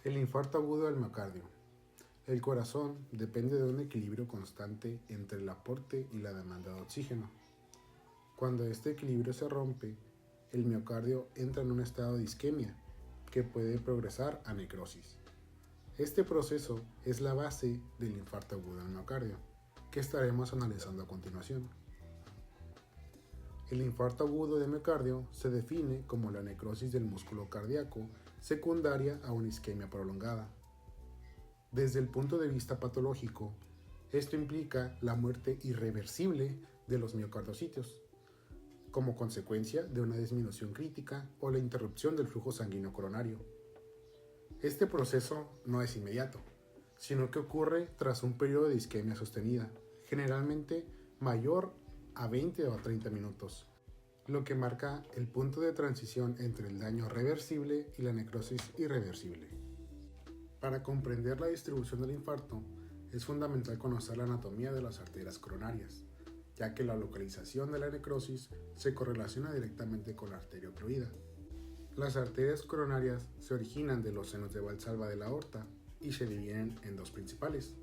El infarto agudo del miocardio. El corazón depende de un equilibrio constante entre el aporte y la demanda de oxígeno. Cuando este equilibrio se rompe, el miocardio entra en un estado de isquemia, que puede progresar a necrosis. Este proceso es la base del infarto agudo del miocardio, que estaremos analizando a continuación. El infarto agudo de miocardio se define como la necrosis del músculo cardíaco secundaria a una isquemia prolongada. Desde el punto de vista patológico, esto implica la muerte irreversible de los miocardiocitos, como consecuencia de una disminución crítica o la interrupción del flujo sanguíneo coronario. Este proceso no es inmediato, sino que ocurre tras un periodo de isquemia sostenida, generalmente mayor a 20 o 30 minutos, lo que marca el punto de transición entre el daño reversible y la necrosis irreversible. Para comprender la distribución del infarto, es fundamental conocer la anatomía de las arterias coronarias, ya que la localización de la necrosis se correlaciona directamente con la arteria ocluida. Las arterias coronarias se originan de los senos de Valsalva de la aorta y se dividen en dos principales.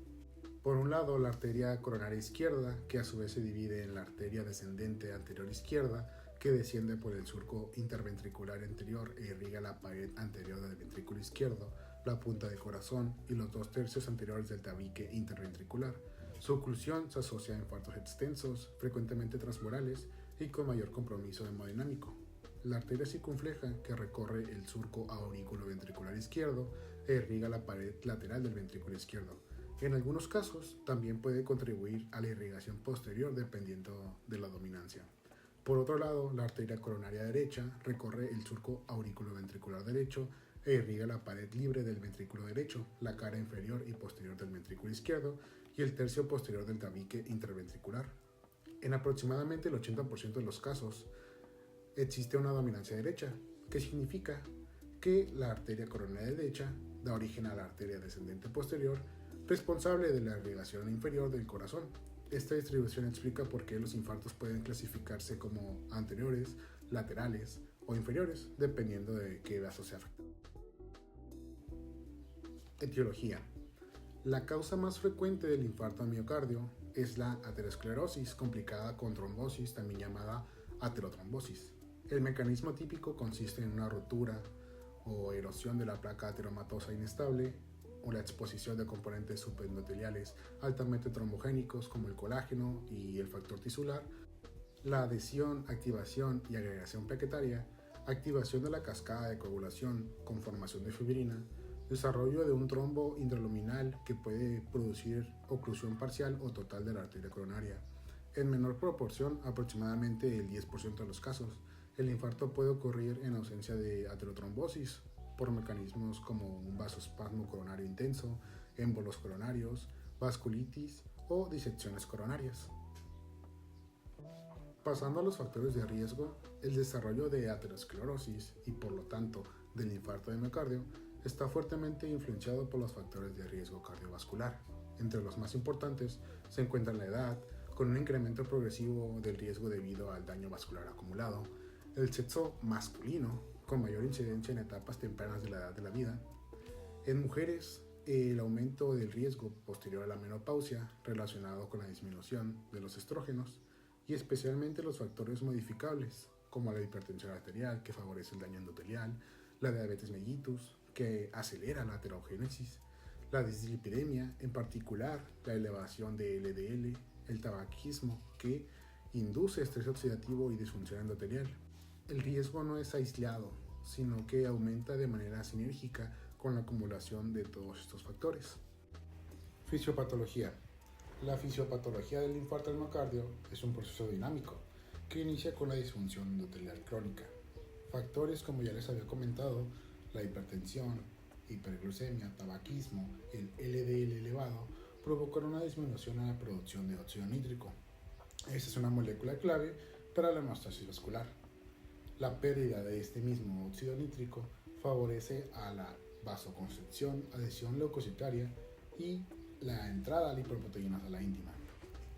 Por un lado, la arteria coronaria izquierda, que a su vez se divide en la arteria descendente anterior izquierda, que desciende por el surco interventricular anterior e irriga la pared anterior del ventrículo izquierdo, la punta del corazón y los 2/3 anteriores del tabique interventricular. Su oclusión se asocia a infartos extensos, frecuentemente transmurales y con mayor compromiso hemodinámico. La arteria circunfleja, que recorre el surco aurículo-ventricular izquierdo e irriga la pared lateral del ventrículo izquierdo. En algunos casos, también puede contribuir a la irrigación posterior dependiendo de la dominancia. Por otro lado, la arteria coronaria derecha recorre el surco aurículo-ventricular derecho e irriga la pared libre del ventrículo derecho, la cara inferior y posterior del ventrículo izquierdo y el tercio posterior del tabique interventricular. En aproximadamente el 80% de los casos, existe una dominancia derecha, que significa que la arteria coronaria derecha da origen a la arteria descendente posterior, responsable de la irrigación inferior del corazón. Esta distribución explica por qué los infartos pueden clasificarse como anteriores, laterales o inferiores, dependiendo de qué vaso se afecta. Etiología. La causa más frecuente del infarto al miocardio es la aterosclerosis complicada con trombosis, también llamada aterotrombosis. El mecanismo típico consiste en una rotura o erosión de la placa ateromatosa inestable o la exposición de componentes subendoteliales altamente trombogénicos como el colágeno y el factor tisular, la adhesión, activación y agregación plaquetaria, activación de la cascada de coagulación con formación de fibrina, desarrollo de un trombo intraluminal que puede producir oclusión parcial o total de la arteria coronaria. En menor proporción, aproximadamente el 10% de los casos, el infarto puede ocurrir en ausencia de aterotrombosis por mecanismos como un vasoespasmo coronario intenso, émbolos coronarios, vasculitis o disecciones coronarias. Pasando a los factores de riesgo, el desarrollo de aterosclerosis y por lo tanto del infarto de miocardio está fuertemente influenciado por los factores de riesgo cardiovascular. Entre los más importantes se encuentra la edad, con un incremento progresivo del riesgo debido al daño vascular acumulado, el sexo masculino, con mayor incidencia en etapas tempranas de la edad de la vida. En mujeres, el aumento del riesgo posterior a la menopausia relacionado con la disminución de los estrógenos y especialmente los factores modificables como la hipertensión arterial que favorece el daño endotelial, la diabetes mellitus que acelera la aterogénesis, la dislipidemia, en particular la elevación de LDL, el tabaquismo que induce estrés oxidativo y disfunción endotelial. El riesgo no es aislado, sino que aumenta de manera sinérgica con la acumulación de todos estos factores. Fisiopatología. La fisiopatología del infarto al miocardio es un proceso dinámico que inicia con la disfunción endotelial crónica. Factores como ya les había comentado, la hipertensión, hiperglucemia, tabaquismo, el LDL elevado, provocan una disminución en la producción de óxido nítrico. Esta es una molécula clave para la hemostasis vascular. La pérdida de este mismo óxido nítrico favorece a la vasoconstricción, adhesión leucocitaria y la entrada a lipoproteínas a la íntima.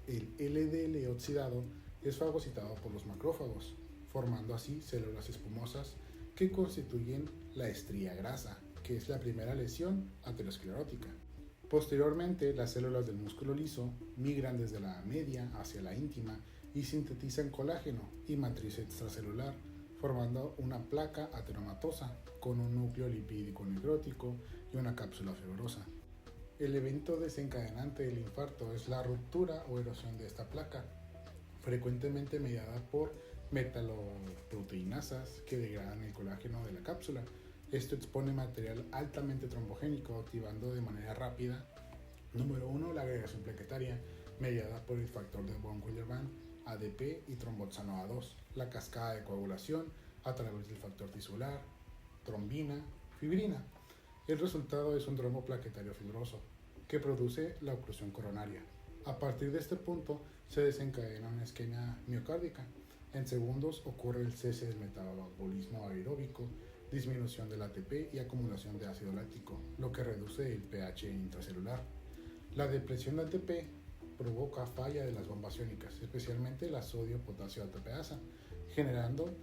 El LDL oxidado es fagocitado por los macrófagos, formando así células espumosas que constituyen la estría grasa, que es la primera lesión aterosclerótica. Posteriormente, las células del músculo liso migran desde la media hacia la íntima y sintetizan colágeno y matriz extracelular, formando una placa ateromatosa con un núcleo lipídico necrótico y una cápsula fibrosa. El evento desencadenante del infarto es la ruptura o erosión de esta placa, frecuentemente mediada por metaloproteinasas que degradan el colágeno de la cápsula. Esto expone material altamente trombogénico, activando de manera rápida, número 1, la agregación plaquetaria, mediada por el factor de von Willebrand, ADP y tromboxano A2, la cascada de coagulación a través del factor tisular, trombina, fibrina. El resultado es un trombo plaquetario fibroso, que produce la oclusión coronaria. A partir de este punto se desencadena una isquemia miocárdica. En segundos ocurre el cese del metabolismo aeróbico, disminución del ATP y acumulación de ácido láctico, lo que reduce el pH intracelular. La depresión de ATP provoca falla de las bombas iónicas, especialmente la sodio-potasio ATPasa, generando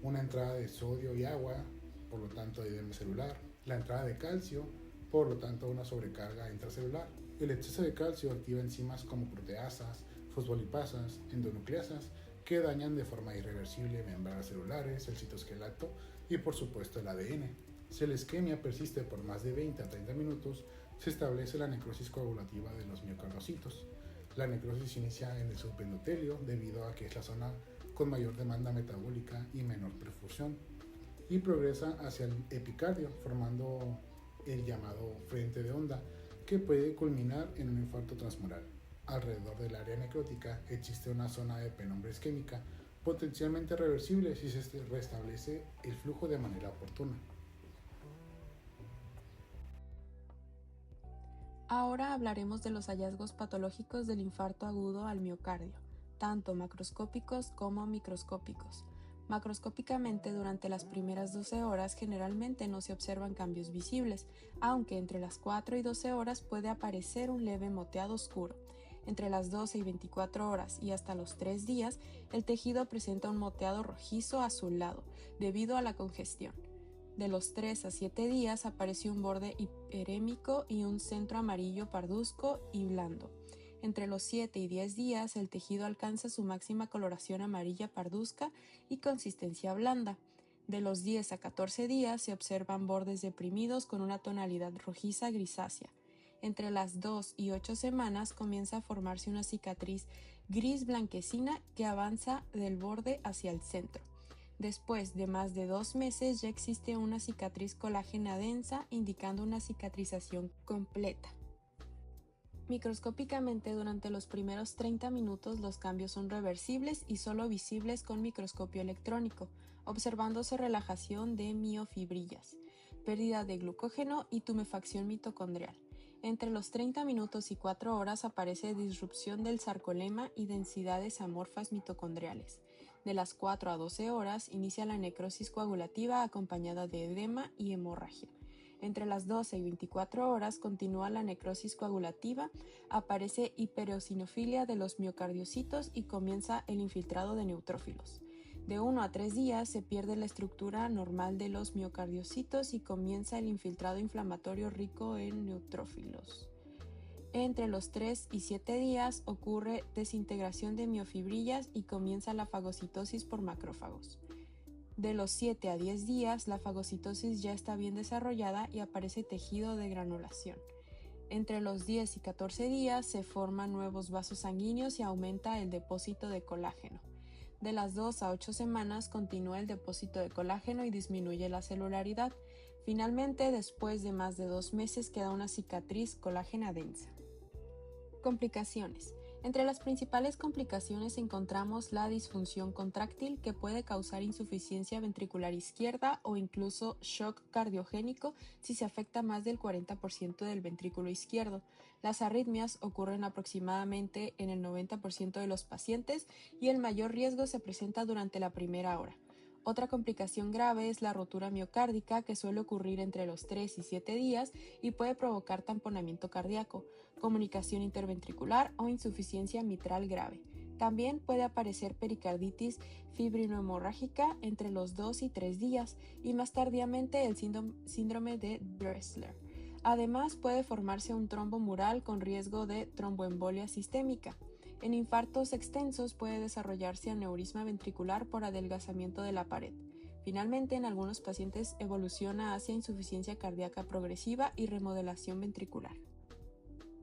una entrada de sodio y agua, por lo tanto edema celular, la entrada de calcio, por lo tanto una sobrecarga intracelular. El exceso de calcio activa enzimas como proteasas, fosfolipasas, endonucleasas, que dañan de forma irreversible membranas celulares, el citoesqueleto y por supuesto el ADN. Si la isquemia persiste por más de 20 a 30 minutos, se establece la necrosis coagulativa de los miocardiocitos. La necrosis inicia en el subendotelio debido a que es la zona con mayor demanda metabólica y menor perfusión, y progresa hacia el epicardio, formando el llamado frente de onda, que puede culminar en un infarto transmural. Alrededor del área necrótica existe una zona de penumbra isquémica potencialmente reversible si se restablece el flujo de manera oportuna. Ahora hablaremos de los hallazgos patológicos del infarto agudo al miocardio, tanto macroscópicos como microscópicos. Macroscópicamente, durante las primeras 12 horas generalmente no se observan cambios visibles, aunque entre las 4 y 12 horas puede aparecer un leve moteado oscuro. Entre las 12 y 24 horas y hasta los 3 días, el tejido presenta un moteado rojizo azulado, debido a la congestión. De los 3 a 7 días aparece un borde hiperémico y un centro amarillo parduzco y blando. Entre los 7 y 10 días, el tejido alcanza su máxima coloración amarilla parduzca y consistencia blanda. De los 10 a 14 días se observan bordes deprimidos con una tonalidad rojiza grisácea. Entre las 2 y 8 semanas comienza a formarse una cicatriz gris blanquecina que avanza del borde hacia el centro. Después de más de 2 meses ya existe una cicatriz colágena densa, indicando una cicatrización completa. Microscópicamente, durante los primeros 30 minutos los cambios son reversibles y solo visibles con microscopio electrónico, observándose relajación de miofibrillas, pérdida de glucógeno y tumefacción mitocondrial. Entre los 30 minutos y 4 horas aparece disrupción del sarcolema y densidades amorfas mitocondriales. De las 4 a 12 horas inicia la necrosis coagulativa acompañada de edema y hemorragia. Entre las 12 y 24 horas continúa la necrosis coagulativa, aparece hipereosinofilia de los miocardiocitos y comienza el infiltrado de neutrófilos. De 1 a 3 días se pierde la estructura normal de los miocardiocitos y comienza el infiltrado inflamatorio rico en neutrófilos. Entre los 3 y 7 días ocurre desintegración de miofibrillas y comienza la fagocitosis por macrófagos. De los 7 a 10 días, la fagocitosis ya está bien desarrollada y aparece tejido de granulación. Entre los 10 y 14 días se forman nuevos vasos sanguíneos y aumenta el depósito de colágeno. De las 2 a 8 semanas continúa el depósito de colágeno y disminuye la celularidad. Finalmente, después de más de 2 meses queda una cicatriz colágena densa. Complicaciones. Entre las principales complicaciones encontramos la disfunción contráctil, que puede causar insuficiencia ventricular izquierda o incluso shock cardiogénico si se afecta más del 40% del ventrículo izquierdo. Las arritmias ocurren aproximadamente en el 90% de los pacientes y el mayor riesgo se presenta durante la primera hora. Otra complicación grave es la rotura miocárdica, que suele ocurrir entre los 3 y 7 días y puede provocar tamponamiento cardíaco, comunicación interventricular o insuficiencia mitral grave. También puede aparecer pericarditis fibrinohemorrágica entre los 2 y 3 días y más tardíamente el síndrome de Dressler. Además, puede formarse un trombo mural con riesgo de tromboembolia sistémica. En infartos extensos puede desarrollarse aneurisma ventricular por adelgazamiento de la pared. Finalmente, en algunos pacientes evoluciona hacia insuficiencia cardíaca progresiva y remodelación ventricular.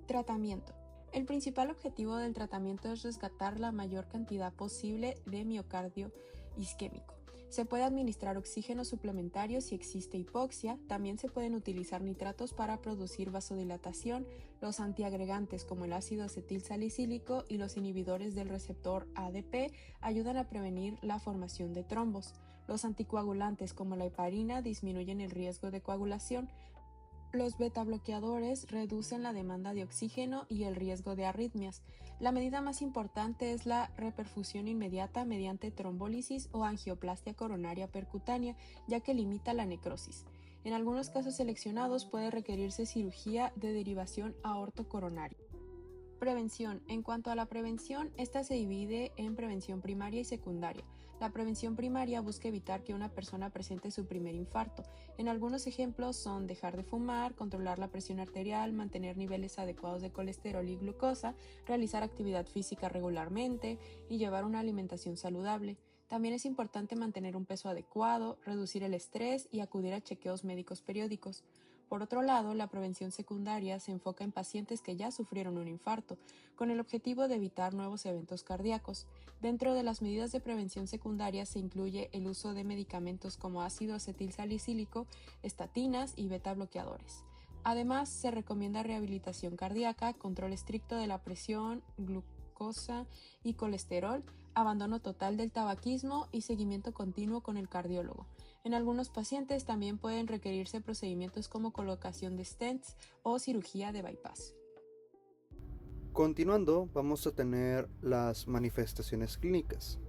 Tratamiento. El principal objetivo del tratamiento es rescatar la mayor cantidad posible de miocardio isquémico. Se puede administrar oxígeno suplementario si existe hipoxia, también se pueden utilizar nitratos para producir vasodilatación, los antiagregantes como el ácido acetil salicílico y los inhibidores del receptor ADP ayudan a prevenir la formación de trombos. Los anticoagulantes como la heparina disminuyen el riesgo de coagulación. Los betabloqueadores reducen la demanda de oxígeno y el riesgo de arritmias. La medida más importante es la reperfusión inmediata mediante trombólisis o angioplastia coronaria percutánea, ya que limita la necrosis. En algunos casos seleccionados puede requerirse cirugía de derivación aortocoronaria. Prevención. En cuanto a la prevención, esta se divide en prevención primaria y secundaria. La prevención primaria busca evitar que una persona presente su primer infarto. En algunos ejemplos son dejar de fumar, controlar la presión arterial, mantener niveles adecuados de colesterol y glucosa, realizar actividad física regularmente y llevar una alimentación saludable. También es importante mantener un peso adecuado, reducir el estrés y acudir a chequeos médicos periódicos. Por otro lado, la prevención secundaria se enfoca en pacientes que ya sufrieron un infarto, con el objetivo de evitar nuevos eventos cardíacos. Dentro de las medidas de prevención secundaria se incluye el uso de medicamentos como ácido acetil salicílico, estatinas y beta bloqueadores. Además, se recomienda rehabilitación cardíaca, control estricto de la presión, glucosa y colesterol, abandono total del tabaquismo y seguimiento continuo con el cardiólogo. En algunos pacientes también pueden requerirse procedimientos como colocación de stents o cirugía de bypass. Continuando, vamos a tener las manifestaciones clínicas,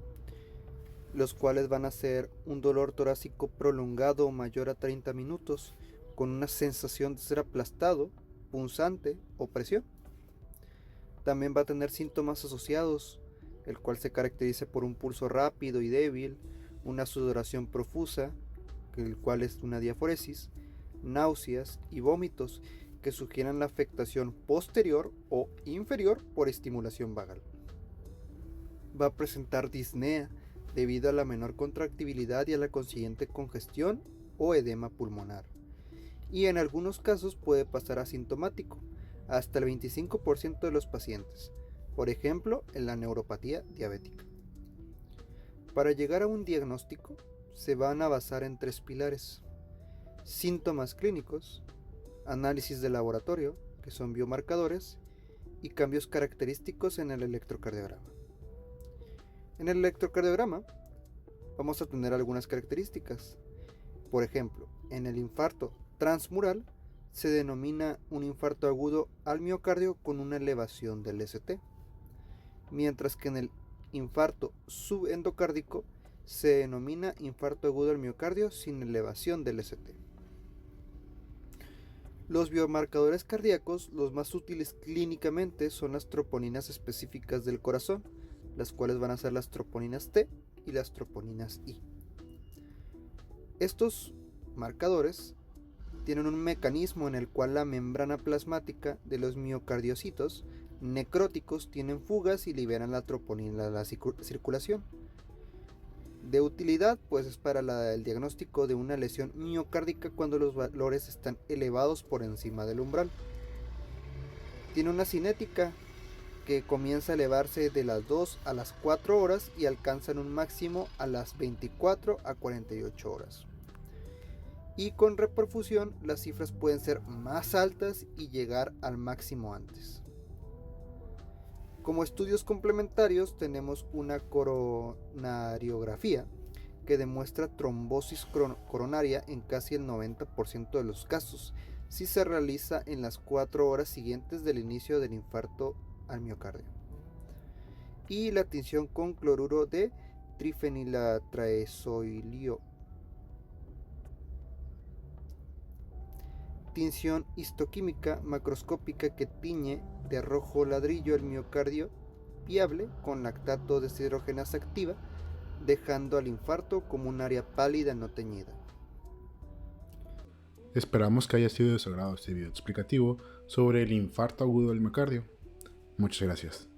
los cuales van a ser un dolor torácico prolongado mayor a 30 minutos, con una sensación de ser aplastado, punzante o presión. También va a tener síntomas asociados, el cual se caracteriza por un pulso rápido y débil, una sudoración profusa, el cual es una diaforesis, náuseas y vómitos que sugieren la afectación posterior o inferior por estimulación vagal. Va a presentar disnea debido a la menor contractibilidad y a la consiguiente congestión o edema pulmonar. Y en algunos casos puede pasar asintomático, hasta el 25% de los pacientes, por ejemplo en la neuropatía diabética. Para llegar a un diagnóstico se van a basar en 3 pilares: síntomas clínicos, análisis de laboratorio, que son biomarcadores, y cambios característicos en el electrocardiograma. En el electrocardiograma vamos a tener algunas características. Por ejemplo, en el infarto transmural se denomina un infarto agudo al miocardio con una elevación del ST, mientras que en el infarto subendocárdico se denomina infarto agudo al miocardio sin elevación del ST. Los biomarcadores cardíacos, los más útiles clínicamente, son las troponinas específicas del corazón, las cuales van a ser las troponinas T y las troponinas I. Estos marcadores tienen un mecanismo en el cual la membrana plasmática de los miocardiocitos necróticos tienen fugas y liberan la troponina a la circulación. De utilidad, pues es para el diagnóstico de una lesión miocárdica cuando los valores están elevados por encima del umbral. Tiene una cinética que comienza a elevarse de las 2 a las 4 horas y alcanza un máximo a las 24 a 48 horas. Y con reperfusión las cifras pueden ser más altas y llegar al máximo antes. Como estudios complementarios tenemos una coronariografía que demuestra trombosis coronaria en casi el 90% de los casos, si se realiza en las 4 horas siguientes del inicio del infarto al miocardio. Y la tinción con cloruro de trifenilatraezoilio. Tinción histoquímica macroscópica que tiñe de rojo ladrillo el miocardio limpiable con lactato deshidrogenasa activa, dejando al infarto como un área pálida no teñida. Esperamos que haya sido de su agrado este video explicativo sobre el infarto agudo del miocardio. Muchas gracias.